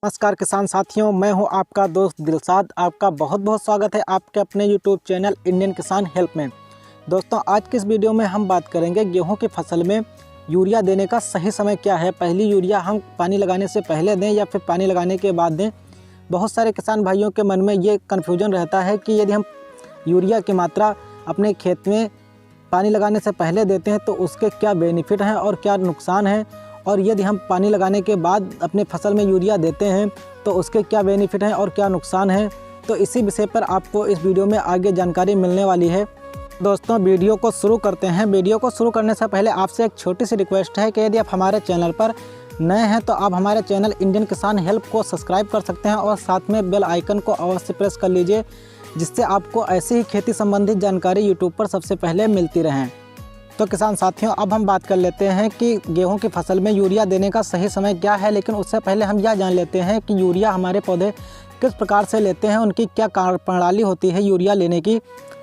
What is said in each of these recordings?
नमस्कार किसान साथियों, मैं हूं आपका दोस्त दिलसाद। आपका बहुत बहुत स्वागत है आपके अपने यूट्यूब चैनल इंडियन किसान हेल्प में। दोस्तों, आज की इस वीडियो में हम बात करेंगे गेहूं की फसल में यूरिया देने का सही समय क्या है। पहली यूरिया हम पानी लगाने से पहले दें या फिर पानी लगाने के बाद दें। बहुत सारे किसान भाइयों के मन में ये कन्फ्यूजन रहता है कि यदि हम यूरिया की मात्रा अपने खेत में पानी लगाने से पहले देते हैं तो उसके क्या बेनिफिट हैं और क्या नुकसान है, और यदि हम पानी लगाने के बाद अपने फसल में यूरिया देते हैं तो उसके क्या बेनिफिट हैं और क्या नुकसान है। तो इसी विषय पर आपको इस वीडियो में आगे जानकारी मिलने वाली है। दोस्तों, वीडियो को शुरू करते हैं। वीडियो को शुरू करने से पहले आपसे एक छोटी सी रिक्वेस्ट है कि यदि आप हमारे चैनल पर नए हैं तो आप हमारे चैनल इंडियन किसान हेल्प को सब्सक्राइब कर सकते हैं और साथ में बेल आइकन को अवश्य प्रेस कर लीजिए, जिससे आपको ऐसी ही खेती संबंधित जानकारी यूट्यूब पर सबसे पहले मिलती रहें। तो किसान साथियों, अब हम बात कर लेते हैं कि गेहूं की फसल में यूरिया देने का सही समय क्या है। लेकिन उससे पहले हम यह जान लेते हैं कि यूरिया हमारे पौधे किस प्रकार से लेते हैं, उनकी क्या कार्यप्रणाली होती है यूरिया लेने की,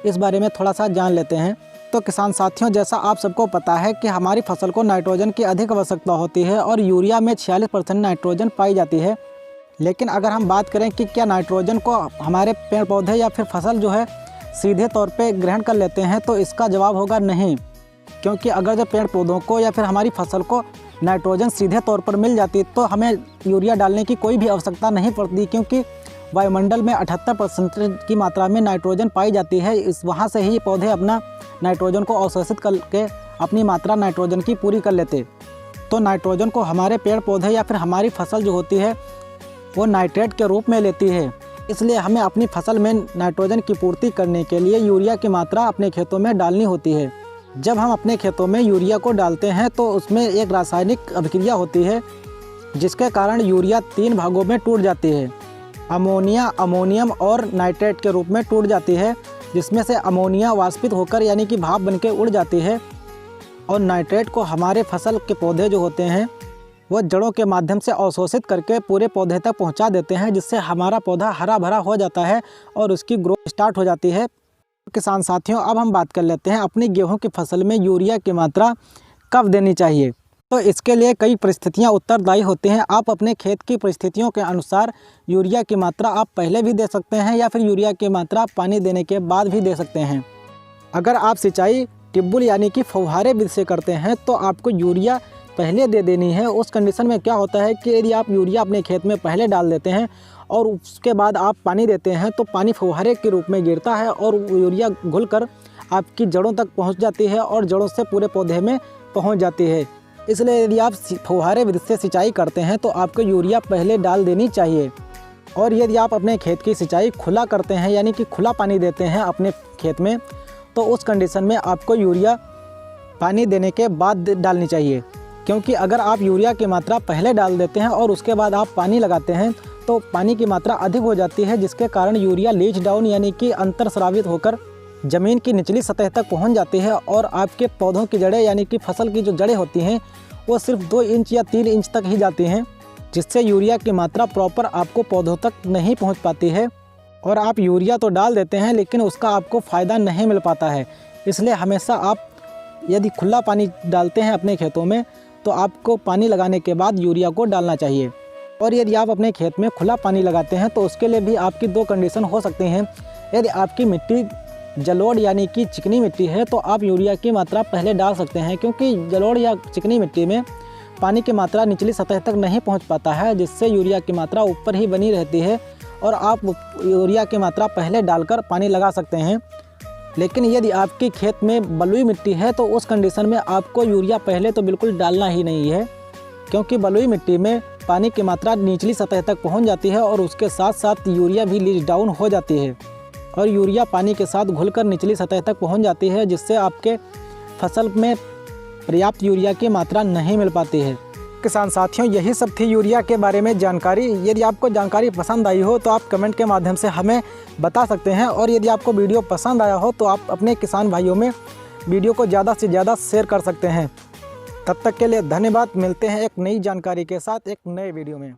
इस बारे में थोड़ा सा जान लेते हैं। तो किसान साथियों, जैसा आप सबको पता है कि हमारी फसल को नाइट्रोजन की अधिक आवश्यकता होती है और यूरिया में 46% नाइट्रोजन पाई जाती है। लेकिन अगर हम बात करें कि क्या नाइट्रोजन को हमारे पेड़ पौधे या फिर फसल जो है सीधे तौर पे ग्रहण कर लेते हैं, तो इसका जवाब होगा नहीं। क्योंकि अगर जब पेड़ पौधों को या फिर हमारी फसल को नाइट्रोजन सीधे तौर पर मिल जाती तो हमें यूरिया डालने की कोई भी आवश्यकता नहीं पड़ती, क्योंकि वायुमंडल में 78% की मात्रा में नाइट्रोजन पाई जाती है। इस वहाँ से ही पौधे अपना नाइट्रोजन को अवशोषित करके अपनी मात्रा नाइट्रोजन की पूरी कर लेते। तो नाइट्रोजन को हमारे पेड़ पौधे या फिर हमारी फसल जो होती है वो नाइट्रेट के रूप में लेती है। इसलिए हमें अपनी फसल में नाइट्रोजन की पूर्ति करने के लिए यूरिया की मात्रा अपने खेतों में डालनी होती है। जब हम अपने खेतों में यूरिया को डालते हैं तो उसमें एक रासायनिक अभिक्रिया होती है, जिसके कारण यूरिया 3 भागों में टूट जाती है। अमोनिया, अमोनियम और नाइट्रेट के रूप में टूट जाती है, जिसमें से अमोनिया वाष्पित होकर यानी कि भाप बनके उड़ जाती है, और नाइट्रेट को हमारे फसल के पौधे जो होते हैं वो जड़ों के माध्यम से अवशोषित करके पूरे पौधे तक पहुंचा देते हैं, जिससे हमारा पौधा हरा भरा हो जाता है और उसकी ग्रोथ स्टार्ट हो जाती है। किसान साथियों, अब हम बात कर लेते हैं अपनी गेहूं की फसल में यूरिया की मात्रा कब देनी चाहिए। तो इसके लिए कई परिस्थितियां उत्तरदायी होती हैं। आप अपने खेत की परिस्थितियों के अनुसार यूरिया की मात्रा आप पहले भी दे सकते हैं या फिर यूरिया की मात्रा पानी देने के बाद भी दे सकते हैं। अगर आप सिंचाई टिब्बुल यानी कि फव्वारे विधि से करते हैं तो आपको यूरिया पहले दे देनी है। उस कंडीशन में क्या होता है कि यदि आप यूरिया अपने खेत में पहले डाल देते हैं और उसके बाद आप पानी देते हैं तो पानी फव्वारे के रूप में गिरता है और यूरिया घुलकर आपकी जड़ों तक पहुंच जाती है और जड़ों से पूरे पौधे में पहुंच जाती है। इसलिए यदि आप फव्वारे विधि से सिंचाई करते हैं तो आपको यूरिया पहले डाल देनी चाहिए। और यदि आप अपने खेत की सिंचाई खुला करते हैं यानी कि खुला पानी देते हैं अपने खेत में, तो उस कंडीशन में आपको यूरिया पानी देने के बाद डालनी चाहिए। क्योंकि अगर आप यूरिया की मात्रा पहले डाल देते हैं और उसके बाद आप पानी लगाते हैं तो पानी की मात्रा अधिक हो जाती है, जिसके कारण यूरिया लीच डाउन यानी कि अंतरस्रावित होकर ज़मीन की निचली सतह तक पहुंच जाती है और आपके पौधों की जड़ें यानी कि फसल की जो जड़ें होती हैं वो सिर्फ 2 इंच या 3 इंच तक ही जाती हैं, जिससे यूरिया की मात्रा प्रॉपर आपको पौधों तक नहीं पहुँच पाती है। और आप यूरिया तो डाल देते हैं लेकिन उसका आपको फ़ायदा नहीं मिल पाता है। इसलिए हमेशा आप यदि खुला पानी डालते हैं अपने खेतों में तो आपको पानी लगाने के बाद यूरिया को डालना चाहिए। और यदि आप अपने खेत में खुला पानी लगाते हैं तो उसके लिए भी आपकी 2 कंडीशन हो सकती हैं। यदि आपकी मिट्टी जलोढ़ यानी कि चिकनी मिट्टी है तो आप यूरिया की मात्रा पहले डाल सकते हैं, क्योंकि जलोढ़ या चिकनी मिट्टी में पानी की मात्रा निचली सतह तक नहीं पहुंच पाता है, जिससे यूरिया की मात्रा ऊपर ही बनी रहती है और आप यूरिया की मात्रा पहले डालकर पानी लगा सकते हैं। लेकिन यदि आपके खेत में बलुई मिट्टी है तो उस कंडीशन में आपको यूरिया पहले तो बिल्कुल डालना ही नहीं है, क्योंकि बलुई मिट्टी में पानी की मात्रा निचली सतह तक पहुंच जाती है और उसके साथ साथ यूरिया भी लीच डाउन हो जाती है और यूरिया पानी के साथ घुलकर निचली सतह तक पहुंच जाती है, जिससे आपके फसल में पर्याप्त यूरिया की मात्रा नहीं मिल पाती है। किसान साथियों, यही सब थी यूरिया के बारे में जानकारी। यदि आपको जानकारी पसंद आई हो तो आप कमेंट के माध्यम से हमें बता सकते हैं, और यदि आपको वीडियो पसंद आया हो तो आप अपने किसान भाइयों में वीडियो को ज़्यादा से ज़्यादा शेयर कर सकते हैं। तब तक के लिए धन्यवाद। मिलते हैं एक नई जानकारी के साथ एक नए वीडियो में।